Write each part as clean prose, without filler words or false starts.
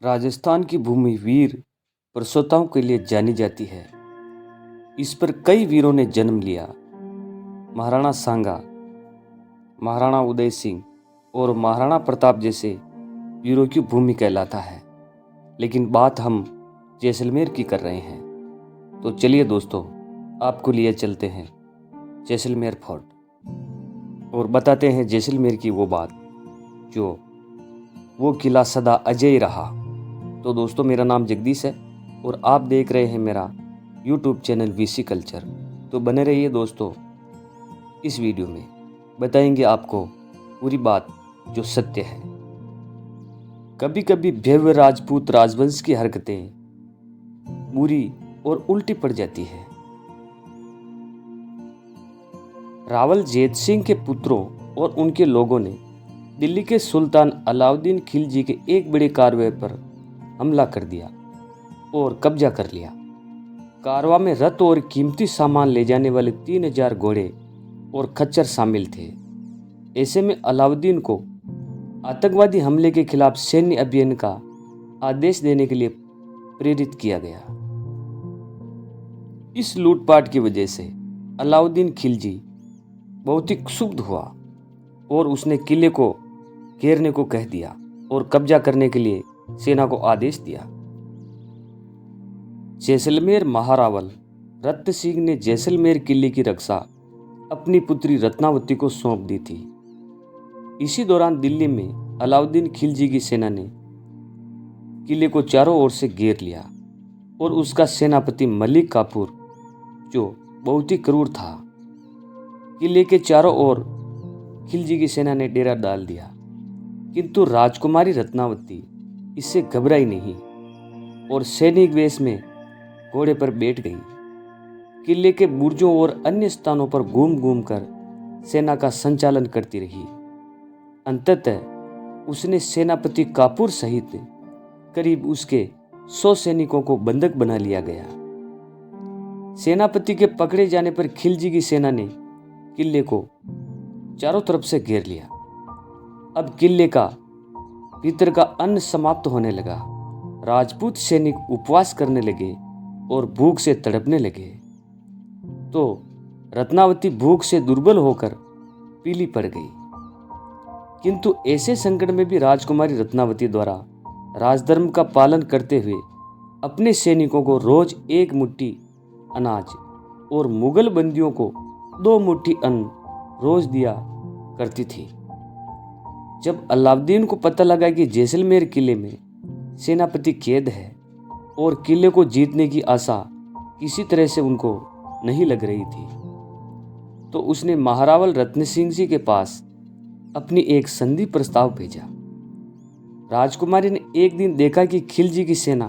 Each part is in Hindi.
राजस्थान की भूमि वीर पुरुषोत्तमों के लिए जानी जाती है। इस पर कई वीरों ने जन्म लिया। महाराणा सांगा, महाराणा उदय सिंह और महाराणा प्रताप जैसे वीरों की भूमि कहलाता है। लेकिन बात हम जैसलमेर की कर रहे हैं। तो चलिए दोस्तों, आपको लिए चलते हैं जैसलमेर फोर्ट और बताते हैं जैसलमेर की वो बात जो वो किला सदा अजय रहा। तो दोस्तों, मेरा नाम जगदीश है और आप देख रहे हैं मेरा यूट्यूब चैनल वीसी कल्चर। तो बने रहिए दोस्तों, इस वीडियो में बताएंगे आपको पूरी बात जो सत्य है। कभी कभी भव्य राजपूत राजवंश की हरकतें बुरी और उल्टी पड़ जाती है। रावल जैत सिंह के पुत्रों और उनके लोगों ने दिल्ली के सुल्तान अलाउद्दीन खिलजी के एक बड़े कारवां पर हमला कर दिया और कब्जा कर लिया। कारवां में रथ और कीमती सामान ले जाने वाले 3000 घोड़े और खच्चर शामिल थे। ऐसे में अलाउद्दीन को आतंकवादी हमले के खिलाफ सैन्य अभियान का आदेश देने के लिए प्रेरित किया गया। इस लूटपाट की वजह से अलाउद्दीन खिलजी बहुत ही क्षुब्ध हुआ और उसने किले को घेरने को कह दिया और कब्जा करने के लिए सेना को आदेश दिया। जैसलमेर महारावल रत्न सिंह ने जैसलमेर किले की रक्षा अपनी पुत्री रत्नावती को सौंप दी थी। इसी दौरान दिल्ली में अलाउद्दीन खिलजी की सेना ने किले को चारों ओर से घेर लिया और उसका सेनापति मलिक काफूर, जो बहुत ही क्रूर था, किले के चारों ओर खिलजी की सेना ने डेरा डाल दिया। किंतु राजकुमारी रत्नावती इससे घबराई नहीं और सैनिक वेश में घोड़े पर बैठ गई। किले के बुर्जों और अन्य स्थानों पर घूम घूम कर सेना का संचालन करती रही। अंततः उसने सेनापति काफूर सहित करीब उसके 100 सैनिकों को बंधक बना लिया गया। सेनापति के पकड़े जाने पर खिलजी की सेना ने किले को चारों तरफ से घेर लिया। अब किले का भीतर का अन्न समाप्त होने लगा। राजपूत सैनिक उपवास करने लगे और भूख से तड़पने लगे। तो रत्नावती भूख से दुर्बल होकर पीली पड़ गई। किंतु ऐसे संकट में भी राजकुमारी रत्नावती द्वारा राजधर्म का पालन करते हुए अपने सैनिकों को रोज 1 मुट्ठी अनाज और मुगल बंदियों को 2 मुट्ठी अन्न रोज दिया करती थी। जब अलाउद्दीन को पता लगा कि जैसलमेर किले में सेनापति कैद है और किले को जीतने की आशा किसी तरह से उनको नहीं लग रही थी, तो उसने महारावल रत्न सिंह जी के पास अपनी एक संधि प्रस्ताव भेजा। राजकुमारी ने एक दिन देखा कि खिलजी की सेना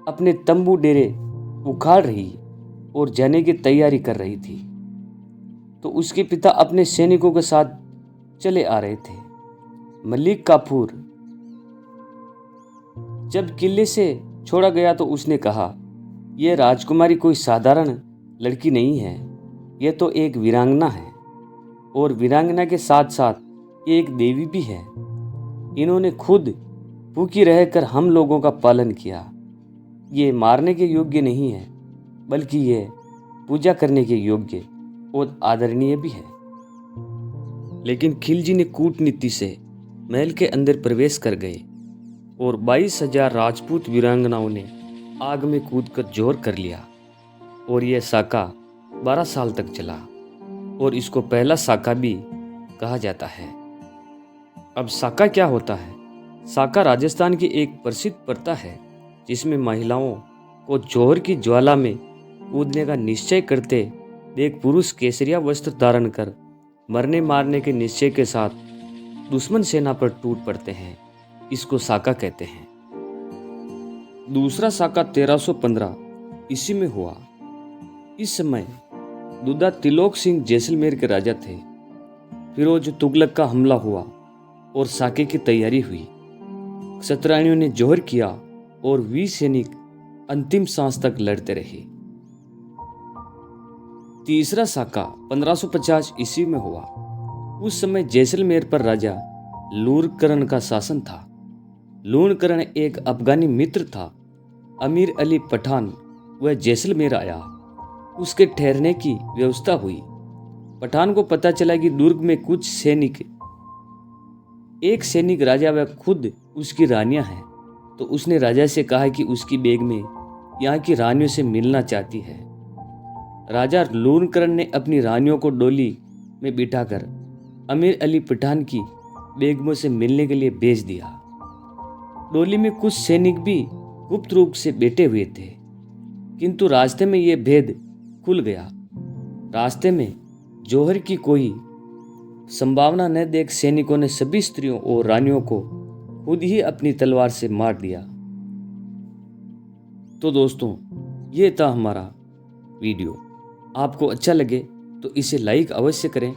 अपने तंबू डेरे उखाड़ रही और जाने की तैयारी कर रही थी। तो उसके पिता अपने सैनिकों के साथ चले आ रहे थे। मलिक काफूर जब किले से छोड़ा गया तो उसने कहा, यह राजकुमारी कोई साधारण लड़की नहीं है, यह तो एक वीरांगना है और वीरांगना के साथ साथ ये एक देवी भी है। इन्होंने खुद भूखी रहकर हम लोगों का पालन किया। ये मारने के योग्य नहीं है, बल्कि ये पूजा करने के योग्य और आदरणीय भी है। लेकिन खिलजी ने कूटनीति से महल के अंदर प्रवेश कर गए और 22,000 राजपूत वीरांगनाओं ने आग में कूदकर जोर कर लिया और यह साका 12 साल तक चला और इसको पहला साका भी कहा जाता है। अब साका क्या होता है? साका राजस्थान की एक प्रसिद्ध प्रथा है जिसमें महिलाओं को जोहर की ज्वाला में कूदने का निश्चय करते देख पुरुष केसरिया वस्त्र धारण कर मरने मारने के निश्चय के साथ दुश्मन सेना पर टूट पड़ते हैं। इसको साका कहते हैं। दूसरा साका 1315 ईस्वी में हुआ। इस समय दुद्धा तिलोक सिंह जैसलमेर के राजा थे। फिरोज तुगलक का हमला हुआ और साके की तैयारी हुई। क्षत्रियों ने जोहर किया और वीर सैनिक अंतिम सांस तक लड़ते रहे। तीसरा साका 1550 ईस्वी में हुआ। उस समय जैसलमेर पर राजा लूरकरण का शासन था। लूणकरण एक अफगानी मित्र था। अमीर अली पठान वह जैसलमेर आया। उसके ठहरने की व्यवस्था हुई। पठान को पता चला कि दुर्ग में कुछ सैनिक, एक सैनिक राजा व खुद उसकी रानियां हैं। तो उसने राजा से कहा कि उसकी बेगमें यहाँ की रानियों से मिलना चाहती है। राजा लूणकरण ने अपनी रानियों को डोली में बिठाकर अमीर अली पठान की बेगमों से मिलने के लिए भेज दिया। डोली में कुछ सैनिक भी गुप्त रूप से बैठे हुए थे, किंतु रास्ते में यह भेद खुल गया। रास्ते में जौहर की कोई संभावना न देख सैनिकों ने सभी स्त्रियों और रानियों को खुद ही अपनी तलवार से मार दिया। तो दोस्तों, ये था हमारा वीडियो। आपको अच्छा लगे तो इसे लाइक अवश्य करें